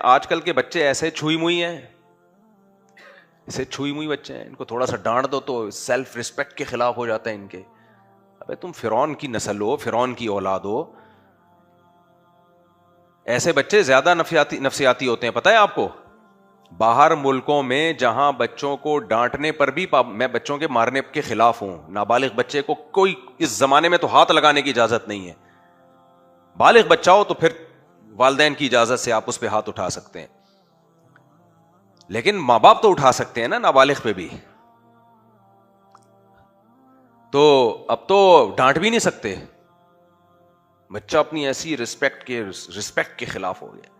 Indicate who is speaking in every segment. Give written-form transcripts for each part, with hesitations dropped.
Speaker 1: آج کل کے بچے ایسے چھوئی موئی ہیں, ایسے چھوئی موئی بچے ہیں, ان کو تھوڑا سا ڈانٹ دو تو سیلف ریسپیکٹ کے خلاف ہو جاتا ہے ان کے. ابے تم فرعون کی نسل ہو, فرعون کی اولاد ہو. ایسے بچے زیادہ نفسیاتی ہوتے ہیں, پتہ ہے آپ کو. باہر ملکوں میں جہاں بچوں کو ڈانٹنے پر بھی, میں بچوں کے مارنے کے خلاف ہوں, نابالغ بچے کو کوئی اس زمانے میں تو ہاتھ لگانے کی اجازت نہیں ہے. بالغ بچہ ہو تو پھر والدین کی اجازت سے آپ اس پہ ہاتھ اٹھا سکتے ہیں, لیکن ماں باپ تو اٹھا سکتے ہیں نا نابالغ پہ بھی. تو اب تو ڈانٹ بھی نہیں سکتے, بچہ اپنی ایسی رسپیکٹ کے خلاف ہو گیا.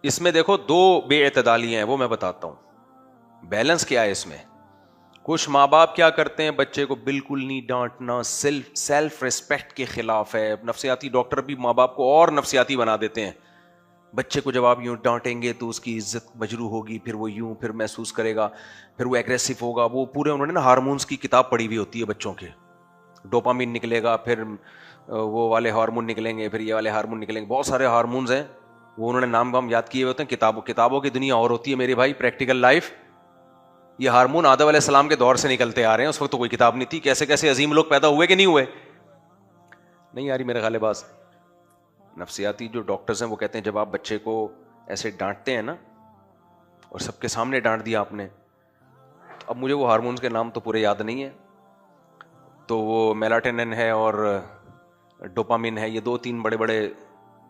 Speaker 1: اس میں دیکھو دو بے اعتدالیاں ہیں, وہ میں بتاتا ہوں. بیلنس کیا ہے اس میں. کچھ ماں باپ کیا کرتے ہیں, بچے کو بالکل نہیں ڈانٹنا, سیلف ریسپیکٹ کے خلاف ہے. نفسیاتی ڈاکٹر بھی ماں باپ کو اور نفسیاتی بنا دیتے ہیں. بچے کو جب آپ یوں ڈانٹیں گے تو اس کی عزت مجروح ہوگی, پھر وہ یوں پھر محسوس کرے گا, پھر وہ ایگریسو ہوگا. وہ پورے انہوں نے نا ہارمونز کی کتاب پڑھی ہوئی ہوتی ہے بچوں کے. ڈوپامین نکلے گا, پھر وہ والے ہارمون نکلیں گے, پھر یہ والے ہارمون نکلیں گے. بہت سارے ہارمونز ہیں, وہ انہوں نے نام یاد کیے ہوتے ہیں. کتابوں کی دنیا اور ہوتی ہے میرے بھائی, پریکٹیکل لائف. یہ ہارمون آدم علیہ السلام کے دور سے نکلتے آ رہے ہیں, اس وقت تو کوئی کتاب نہیں تھی. کیسے کیسے عظیم لوگ پیدا ہوئے کہ نہیں ہوئے. نہیں آ رہی میرے خیال باز. نفسیاتی جو ڈاکٹرز ہیں وہ کہتے ہیں جب آپ بچے کو ایسے ڈانٹتے ہیں نا, اور سب کے سامنے ڈانٹ دیا آپ نے, تو اب مجھے وہ ہارمونز کے نام تو پورے یاد نہیں ہے, تو وہ میلاٹونن ہے اور ڈوپامین ہے, یہ 2-3 بڑے بڑے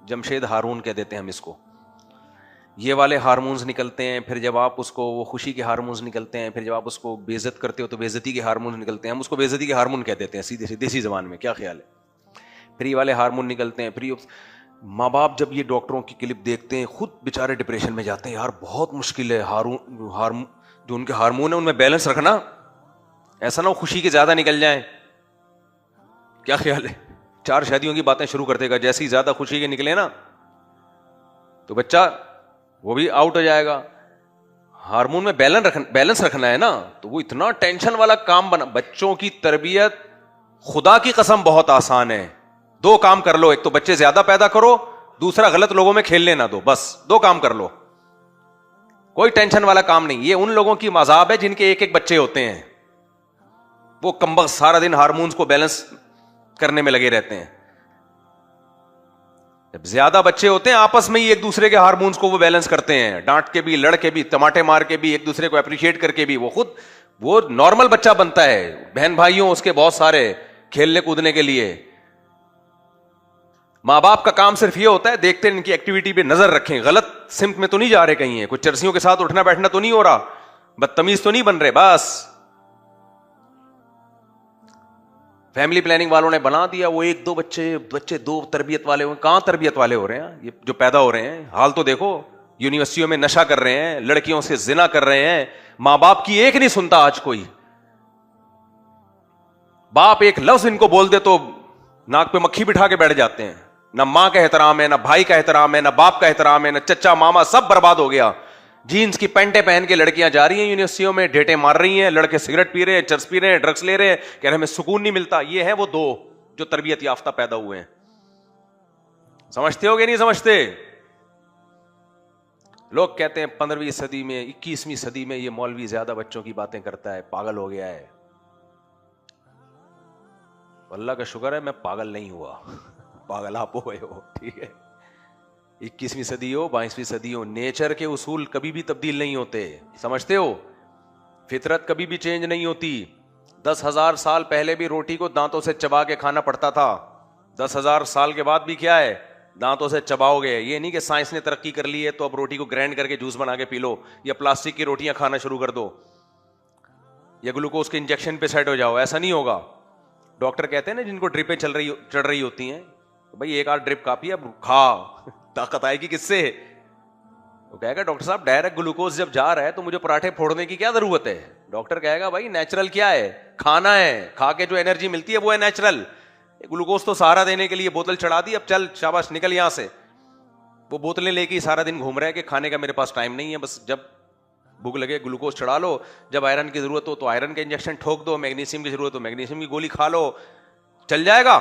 Speaker 1: جمشید ہارمون کہہ دیتے ہیں ہم اس کو. یہ والے ہارمونز نکلتے ہیں. پھر جب آپ اس کو, وہ خوشی کے ہارمونز نکلتے ہیں. پھر جب آپ اس کو بے عزت کرتے ہو تو بے عزتی کے ہارمونز نکلتے ہیں. ہم اس کو بے عزتی کے ہارمون کہہ دیتے ہیں سیدھے دیسی زبان میں. کیا خیال ہے. پھر یہ والے ہارمون نکلتے ہیں. پھر ماں باپ جب یہ ڈاکٹروں کی کلپ دیکھتے ہیں خود بیچارے ڈپریشن میں جاتے ہیں. یار بہت مشکل ہے جو ان کے ہارمون ہیں ان میں بیلنس رکھنا, ایسا نہ ہو خوشی کے زیادہ نکل جائیں. کیا خیال ہے. 4 شادیوں کی باتیں شروع کر دے گا, جیسے ہی زیادہ خوشی کے نکلے نا تو بچہ وہ بھی آؤٹ ہو جائے گا. ہارمون میں بیلنس رکھنا ہے نا, تو وہ اتنا ٹینشن والا کام بنا. بچوں کی تربیت خدا کی قسم بہت آسان ہے. 2 کام کر لو, ایک تو بچے زیادہ پیدا کرو, دوسرا غلط لوگوں میں کھیلنے نہ دو. بس 2 کام کر لو, کوئی ٹینشن والا کام نہیں. یہ ان لوگوں کی مذاہب ہے جن کے ایک بچے ہوتے ہیں, وہ کمبخت سارا دن ہارمونز کو بیلنس کرنے میں لگے رہتے ہیں. جب زیادہ بچے ہوتے ہیں آپس میں ہی ایک دوسرے کے ہارمونز کو وہ بیلنس کرتے ہیں, ڈانٹ کے بھی, لڑ کے بھی, ٹماٹے مار کے بھی, ایک دوسرے کو اپریشیٹ کر کے بھی. وہ نارمل بچہ بنتا ہے. بہن بھائیوں اس کے بہت سارے, کھیلنے کودنے کے لیے. ماں باپ کا کام صرف یہ ہوتا ہے دیکھتے ہیں ان کی ایکٹیویٹی پہ نظر رکھیں, غلط سمت میں تو نہیں جا رہے کہیں ہیں, کچھ چرسیوں کے ساتھ اٹھنا بیٹھنا تو نہیں ہو رہا, بدتمیز تو نہیں بن رہے. بس فیملی پلاننگ والوں نے بنا دیا وہ 1-2 بچے 2 تربیت والے ہوئے. کہاں تربیت والے ہو رہے ہیں یہ جو پیدا ہو رہے ہیں. حال تو دیکھو, یونیورسٹیوں میں نشہ کر رہے ہیں, لڑکیوں سے زنا کر رہے ہیں. ماں باپ کی ایک نہیں سنتا آج کوئی. باپ ایک لفظ ان کو بول دے تو ناک پہ مکھی بٹھا کے بیٹھ جاتے ہیں. نہ ماں کا احترام ہے, نہ بھائی کا احترام ہے, نہ باپ کا احترام ہے, نہ چچا ماما, سب برباد ہو گیا. جینز کی پینٹیں پہن کے لڑکیاں جا رہی ہیں یونیورسٹیوں میں, ڈیٹیں مار رہی ہیں, لڑکے سگریٹ پی رہے ہیں, چرس پی رہے ہیں, ڈرگس لے رہے ہیں, کہہ رہے ہمیں سکون نہیں ملتا. یہ ہے وہ 2 جو تربیت یافتہ پیدا ہوئے ہیں. سمجھتے ہو کہ نہیں سمجھتے. لوگ کہتے ہیں 15ویں صدی میں 21ویں صدی میں یہ مولوی زیادہ بچوں کی باتیں کرتا ہے, پاگل ہو گیا ہے. اللہ کا شکر ہے میں پاگل نہیں ہوا, پاگل آپ ہوئے ہو. ٹھیک ہے, 21ویں صدی ہو 22ویں صدی ہو, نیچر کے اصول کبھی بھی تبدیل نہیں ہوتے. سمجھتے ہو, فطرت کبھی بھی چینج نہیں ہوتی. 10,000 سال پہلے بھی روٹی کو دانتوں سے چبا کے کھانا پڑتا تھا. 10,000 سال کے بعد بھی کیا ہے, دانتوں سے چباؤ گے. یہ نہیں کہ سائنس نے ترقی کر لی ہے تو اب روٹی کو گرائنڈ کر کے جوس بنا کے پی لو, یا پلاسٹک کی روٹیاں کھانا شروع کر دو, یا گلوکوز کے انجیکشن پہ سیٹ ہو جاؤ. ایسا نہیں ہوگا. ڈاکٹر کہتے ہیں نا جن کو ڈرپیں چڑھ رہی ہوتی ہیں, بھائی 1 آدھ ڈرپ کافی ہے, اب کھا, طاقت آئے گی کس سے. وہ کہے گا ڈاکٹر صاحب ڈائریکٹ گلوکوز جب جا رہا ہے تو مجھے پراٹھے پھوڑنے کی کیا ضرورت ہے. ڈاکٹر کہے گا بھائی نیچرل کیا ہے, کھانا ہے, کھا کے جو انرجی ملتی ہے وہ ہے نیچرل. گلوکوز تو سہارا دینے کے لیے بوتل چڑھا دی, اب چل شاباش نکل یہاں سے. وہ بوتلیں لے کے سارا دن گھوم رہا ہے کہ کھانے کا میرے پاس ٹائم نہیں ہے, بس جب بھوک لگے گلوکوز چڑھا لو, جب آئرن کی ضرورت ہو تو آئرن کا انجیکشن ٹھوک دو, میگنیشیم کی ضرورت ہو میگنیشیم کی گولی کھا لو, چل جائے گا.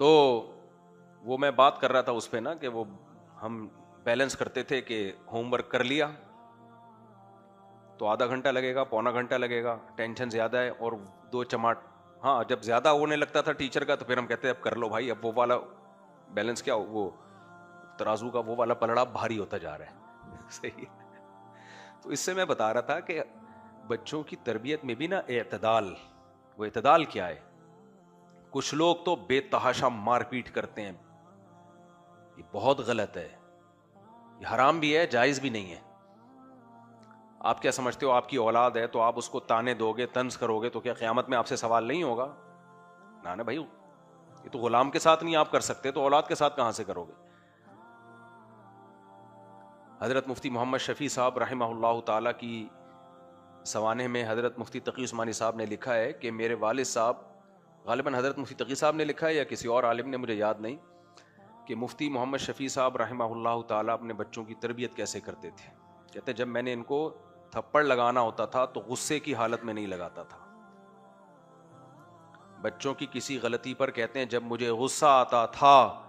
Speaker 1: تو وہ میں بات کر رہا تھا اس پہ نا کہ وہ ہم بیلنس کرتے تھے کہ ہوم ورک کر لیا تو آدھا گھنٹہ لگے گا، پونا گھنٹہ لگے گا، ٹینشن زیادہ ہے اور دو چماٹ. ہاں جب زیادہ ہونے لگتا تھا ٹیچر کا تو پھر ہم کہتے اب کر لو بھائی، اب وہ والا بیلنس کیا وہ ترازو کا وہ والا پلڑا بھاری ہوتا جا رہا ہے. صحیح ہے. تو اس سے میں بتا رہا تھا کہ بچوں کی تربیت میں بھی نا اعتدال. وہ اعتدال کیا ہے؟ کچھ لوگ تو بے تحاشا مار پیٹ کرتے ہیں، یہ بہت غلط ہے، یہ حرام بھی ہے، جائز بھی نہیں ہے. آپ کیا سمجھتے ہو آپ کی اولاد ہے تو آپ اس کو تانے دو گے، طنز کرو گے تو کیا قیامت میں آپ سے سوال نہیں ہوگا؟ نا بھائی، یہ تو غلام کے ساتھ نہیں آپ کر سکتے تو اولاد کے ساتھ کہاں سے کرو گے؟ حضرت مفتی محمد شفیع صاحب رحمہ اللہ تعالیٰ کی سوانح میں حضرت مفتی تقی عثمانی صاحب نے لکھا ہے کہ میرے والد صاحب، غالباً حضرت مفتی تقی صاحب نے لکھا ہے یا کسی اور عالم نے، مجھے یاد نہیں، کہ مفتی محمد شفیع صاحب رحمہ اللہ تعالیٰ اپنے بچوں کی تربیت کیسے کرتے تھے. کہتے جب میں نے ان کو تھپڑ لگانا ہوتا تھا تو غصے کی حالت میں نہیں لگاتا تھا. بچوں کی کسی غلطی پر کہتے ہیں جب مجھے غصہ آتا تھا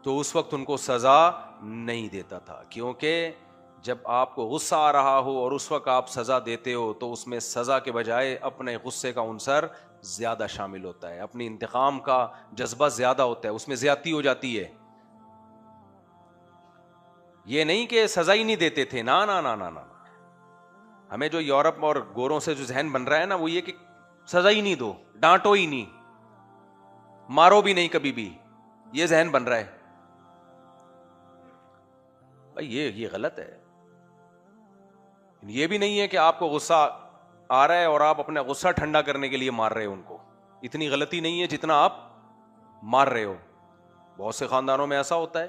Speaker 1: تو اس وقت ان کو سزا نہیں دیتا تھا، کیونکہ جب آپ کو غصہ آ رہا ہو اور اس وقت آپ سزا دیتے ہو تو اس میں سزا کے بجائے اپنے غصے کا عنصر زیادہ شامل ہوتا ہے، اپنی انتقام کا جذبہ زیادہ ہوتا ہے، اس میں زیادتی ہو جاتی ہے. یہ نہیں کہ سزا ہی نہیں دیتے تھے، نا نا نا نا نا. ہمیں جو یورپ اور گوروں سے جو ذہن بن رہا ہے نا وہ یہ کہ سزا ہی نہیں دو، ڈانٹو ہی نہیں، مارو بھی نہیں کبھی بھی، یہ ذہن بن رہا ہے. بھائی یہ غلط ہے. یہ بھی نہیں ہے کہ آپ کو غصہ آ رہا ہے اور آپ اپنا غصہ ٹھنڈا کرنے کے لیے مار رہے ہو ان کو، اتنی غلطی نہیں ہے جتنا آپ مار رہے ہو. بہت سے خاندانوں میں ایسا ہوتا ہے،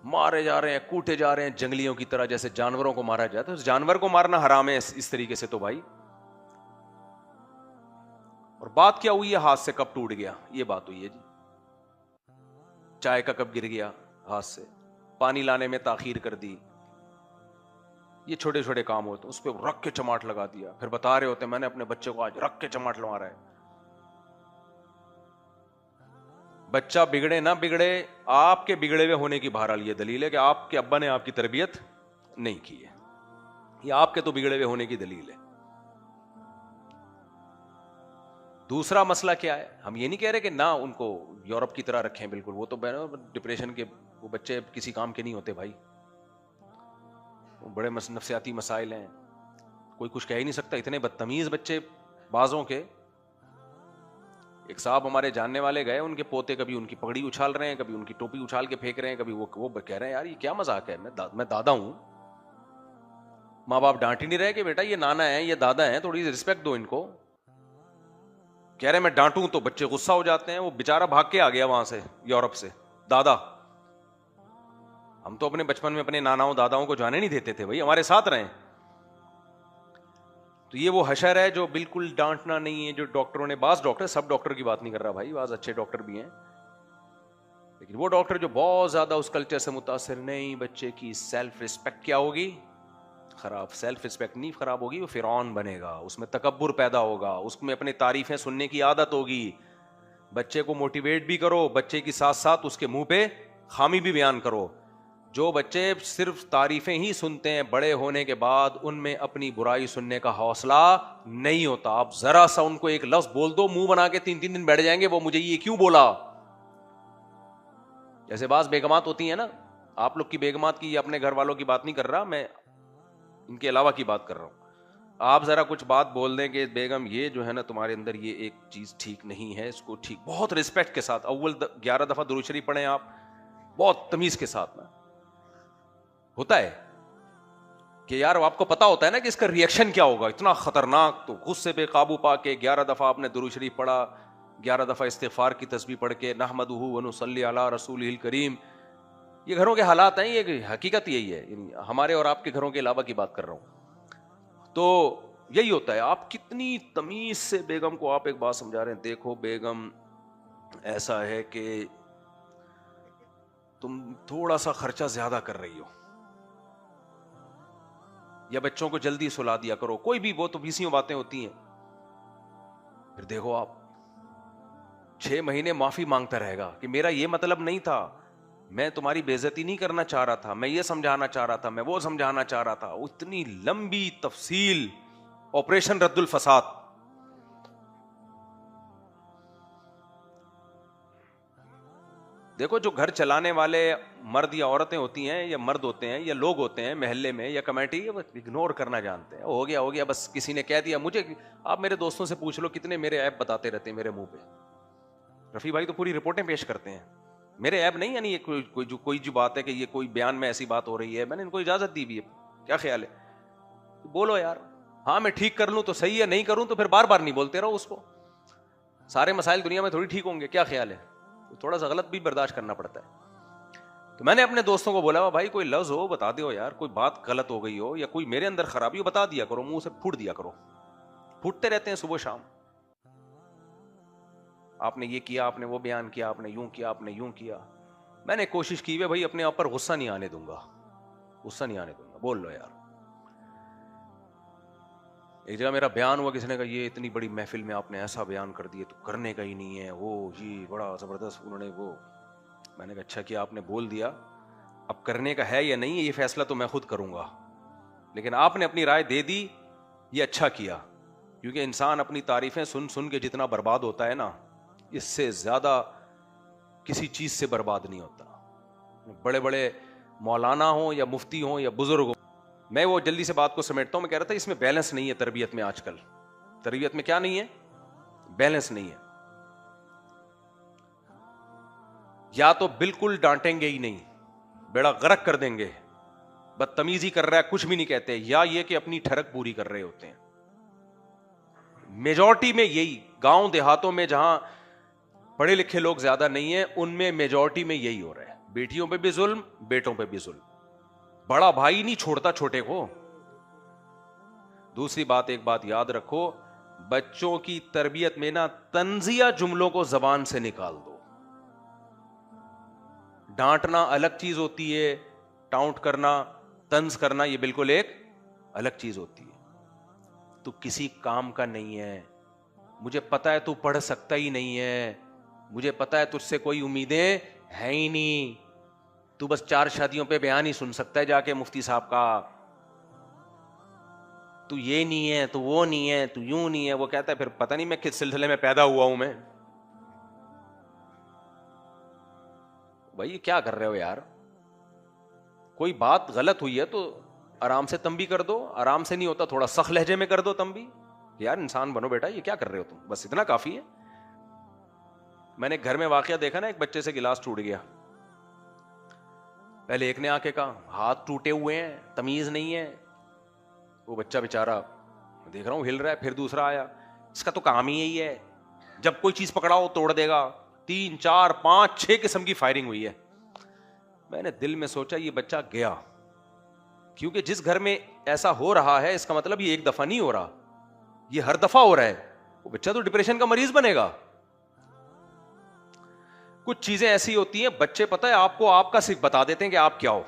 Speaker 1: مارے جا رہے ہیں، کوٹے جا رہے ہیں جنگلیوں کی طرح، جیسے جانوروں کو مارا جاتا ہے. اس جانور کو مارنا حرام ہے اس طریقے سے تو بھائی. اور بات کیا ہوئی ہے؟ ہاتھ سے کپ ٹوٹ گیا، یہ بات ہوئی ہے جی. چائے کا کپ گر گیا ہاتھ سے، پانی لانے میں تاخیر کر دی، یہ چھوٹے چھوٹے کام ہوتے ہیں، اس پہ رکھ کے چماٹ لگا دیا، پھر بتا رہے ہوتے ہیں میں نے اپنے بچے کو آج رکھ کے چماٹ لگا رہا ہے. بچہ بگڑے نہ بگڑے، آپ کے بگڑے ہوئے ہونے کی بہرحال یہ دلیل ہے کہ آپ کے ابا نے آپ کی تربیت نہیں کی ہے، یہ آپ کے تو بگڑے ہوئے ہونے کی دلیل ہے. دوسرا مسئلہ کیا ہے؟ ہم یہ نہیں کہہ رہے کہ نہ ان کو یورپ کی طرح رکھیں، بالکل، وہ تو ڈپریشن کے وہ بچے کسی کام کے نہیں ہوتے بھائی، وہ بڑے نفسیاتی مسائل ہیں، کوئی کچھ کہہ ہی نہیں سکتا. اتنے بدتمیز بچے بازوں کے. ایک صاحب ہمارے جاننے والے گئے، ان کے پوتے کبھی ان کی پگڑی اچھال رہے ہیں، کبھی ان کی ٹوپی اچھال کے پھینک رہے ہیں، کبھی وہ کہہ رہے ہیں یار یہ کیا مذاق ہے، میں دادا ہوں. ماں باپ ڈانٹ ہی نہیں رہے کہ بیٹا یہ نانا ہے، یہ دادا ہیں، تھوڑی سی رسپیکٹ دو ان کو. کہہ رہے میں ڈانٹوں تو بچے غصہ ہو جاتے ہیں. وہ بےچارہ بھاگ کے آ گیا وہاں سے، یورپ سے، دادا. ہم تو اپنے بچپن میں اپنے ناناؤں داداؤں کو جانے نہیں دیتے تھے بھائی، ہمارے ساتھ رہیں. تو یہ وہ حشر ہے جو بالکل ڈانٹنا نہیں ہے، جو ڈاکٹروں نے، بعض ڈاکٹر، سب ڈاکٹر کی بات نہیں کر رہا بھائی، بعض اچھے ڈاکٹر بھی ہیں، لیکن وہ ڈاکٹر جو بہت زیادہ اس کلچر سے متاثر، نہیں بچے کی سیلف رسپیکٹ کیا ہوگی؟ خراب. سیلف رسپیکٹ نہیں خراب ہوگی، وہ فرعون بنے گا، اس میں تکبر پیدا ہوگا، اس میں اپنی تعریفیں سننے کی عادت ہوگی. بچے کو موٹیویٹ بھی کرو، بچے کی ساتھ ساتھ اس کے منہ پہ خامی بھی بیان کرو. جو بچے صرف تعریفیں ہی سنتے ہیں، بڑے ہونے کے بعد ان میں اپنی برائی سننے کا حوصلہ نہیں ہوتا. آپ ذرا سا ان کو ایک لفظ بول دو، منہ بنا کے 3 دن بیٹھ جائیں گے، وہ مجھے یہ کیوں بولا. جیسے بعض بیگمات ہوتی ہیں نا، آپ لوگ کی بیگمات کی، اپنے گھر والوں کی بات نہیں کر رہا میں، ان کے علاوہ کی بات کر رہا ہوں. آپ ذرا کچھ بات بول دیں کہ بیگم یہ جو ہے نا تمہارے اندر یہ ایک چیز ٹھیک نہیں ہے، اس کو ٹھیک، بہت رسپیکٹ کے ساتھ، اول 11 دفعہ درود شریف پڑھیں آپ، بہت تمیز کے ساتھ نا. ہوتا ہے کہ یار آپ کو پتا ہوتا ہے نا کہ اس کا ریئیکشن کیا ہوگا، اتنا خطرناک، تو غصے پہ قابو پا کے 11 دفعہ آپ نے درود شریف پڑھا، 11 دفعہ استغفار کی تسبیح پڑھ کے نحمدہ ونصلی علی رسولہ الکریم. یہ گھروں کے حالات ہیں، یہ حقیقت یہی ہے، یعنی ہمارے اور آپ کے گھروں کے علاوہ کی بات کر رہا ہوں. تو یہی ہوتا ہے، آپ کتنی تمیز سے بیگم کو آپ ایک بات سمجھا رہے ہیں، دیکھو بیگم ایسا ہے کہ تم تھوڑا سا خرچہ زیادہ کر رہی ہو، یا بچوں کو جلدی سلا دیا کرو، کوئی بھی، وہ تو بیسیوں باتیں ہوتی ہیں. پھر دیکھو آپ 6 مہینے معافی مانگتا رہے گا کہ میرا یہ مطلب نہیں تھا، میں تمہاری بے عزتی نہیں کرنا چاہ رہا تھا، میں یہ سمجھانا چاہ رہا تھا، میں وہ سمجھانا چاہ رہا تھا. اتنی لمبی تفصیل، آپریشن رد الفساد. دیکھو جو گھر چلانے والے مرد یا عورتیں ہوتی ہیں یا مرد ہوتے ہیں یا لوگ ہوتے ہیں محلے میں یا کمیٹی، اگنور کرنا جانتے ہیں. ہو گیا بس، کسی نے کہہ دیا مجھے. آپ میرے دوستوں سے پوچھ لو کتنے میرے عیب بتاتے رہتے ہیں میرے منہ پہ. رفیع بھائی تو پوری رپورٹیں پیش کرتے ہیں. میرے عیب نہیں، یعنی کوئی جو بات ہے کہ یہ کوئی بیان میں ایسی بات ہو رہی ہے، میں نے ان کو اجازت دی بھی ہے. کیا خیال ہے؟ بولو یار. ہاں میں ٹھیک کر لوں تو صحیح ہے، نہیں کروں تو پھر بار بار نہیں بولتے رہو اس کو. سارے مسائل دنیا میں تھوڑی ٹھیک ہوں گے. کیا خیال ہے؟ تھوڑا سا غلط بھی برداشت کرنا پڑتا ہے. تو میں نے اپنے دوستوں کو بولا بھائی کوئی لفظ ہو بتا دو یار، کوئی بات غلط ہو گئی ہو یا کوئی میرے اندر خرابی ہو بتا دیا کرو، منہ سے پھوٹ دیا کرو. پھوٹتے رہتے ہیں صبح شام. آپ نے یہ کیا، آپ نے وہ بیان کیا، آپ نے یوں کیا، آپ نے یوں کیا. میں نے کوشش کی ہے بھائی اپنے آپ پر غصہ نہیں آنے دوں گا، غصہ نہیں آنے دوں گا. بول لو یار. ایک جگہ میرا بیان ہوا، کسی نے کہا یہ اتنی بڑی محفل میں آپ نے ایسا بیان کر دیا تو کرنے کا ہی نہیں ہے، وہ جی بڑا زبردست انہوں نے وہ. میں نے کہا اچھا کیا آپ نے بول دیا، اب کرنے کا ہے یا نہیں ہے یہ فیصلہ تو میں خود کروں گا، لیکن آپ نے اپنی رائے دے دی، یہ اچھا کیا. کیونکہ انسان اپنی تعریفیں سن سن کے جتنا برباد ہوتا ہے نا، اس سے زیادہ کسی چیز سے برباد نہیں ہوتا. بڑے بڑے مولانا ہوں یا مفتی ہوں یا بزرگ ہوں. میں وہ جلدی سے بات کو سمیٹتا ہوں. میں کہہ رہا تھا اس میں بیلنس نہیں ہے تربیت میں. آج کل تربیت میں کیا نہیں ہے؟ بیلنس نہیں ہے. یا تو بالکل ڈانٹیں گے ہی نہیں، بیڑا غرق کر دیں گے، بدتمیزی کر رہا ہے کچھ بھی نہیں کہتے، یا یہ کہ اپنی ٹھڑک پوری کر رہے ہوتے ہیں. میجورٹی میں یہی، گاؤں دیہاتوں میں جہاں پڑھے لکھے لوگ زیادہ نہیں ہیں ان میں میجورٹی میں یہی ہو رہا ہے. بیٹیوں پہ بھی ظلم، بیٹوں پہ بھی ظلم. بڑا بھائی نہیں چھوڑتا چھوٹے کو. دوسری بات، ایک بات یاد رکھو، بچوں کی تربیت میں نا طنزیہ جملوں کو زبان سے نکال دو. ڈانٹنا الگ چیز ہوتی ہے، ٹاؤنٹ کرنا، طنز کرنا یہ بالکل ایک الگ چیز ہوتی ہے. تو کسی کام کا نہیں ہے، مجھے پتا ہے تو پڑھ سکتا ہی نہیں ہے، مجھے پتا ہے تجھ سے کوئی امیدیں ہے ہی نہیں، تو بس 4 شادیوں پہ بیان ہی سن سکتا ہے جا کے مفتی صاحب کا. تو یہ نہیں ہے، تو وہ نہیں ہے، تو یوں نہیں ہے. وہ کہتا ہے پھر پتہ نہیں میں کس سلسلے میں پیدا ہوا ہوں. میں بھائی کیا کر رہے ہو یار؟ کوئی بات غلط ہوئی ہے تو آرام سے تنبیہ کر دو. آرام سے نہیں ہوتا تھوڑا سخت لہجے میں کر دو تنبیہ. یار انسان بنو بیٹا، یہ کیا کر رہے ہو تم؟ بس اتنا کافی ہے. میں نے گھر میں واقعہ دیکھا نا، ایک بچے سے گلاس ٹوٹ گیا. پہلے ایک نے آ کے کہا ہاتھ ٹوٹے ہوئے ہیں، تمیز نہیں ہے. وہ بچہ بیچارہ دیکھ رہا ہوں ہل رہا ہے. پھر دوسرا آیا، اس کا تو کام ہی یہی ہے، جب کوئی چیز پکڑاؤ توڑ دے گا. 3 4 5 6 قسم کی فائرنگ ہوئی ہے. میں نے دل میں سوچا یہ بچہ گیا، کیونکہ جس گھر میں ایسا ہو رہا ہے اس کا مطلب یہ ایک دفعہ نہیں ہو رہا، یہ ہر دفعہ ہو رہا ہے. وہ بچہ تو ڈپریشن کا مریض بنے گا. کچھ چیزیں ایسی ہوتی ہیں بچے پتہ ہے آپ کو آپ کا صرف بتا دیتے ہیں کہ آپ کیا ہو.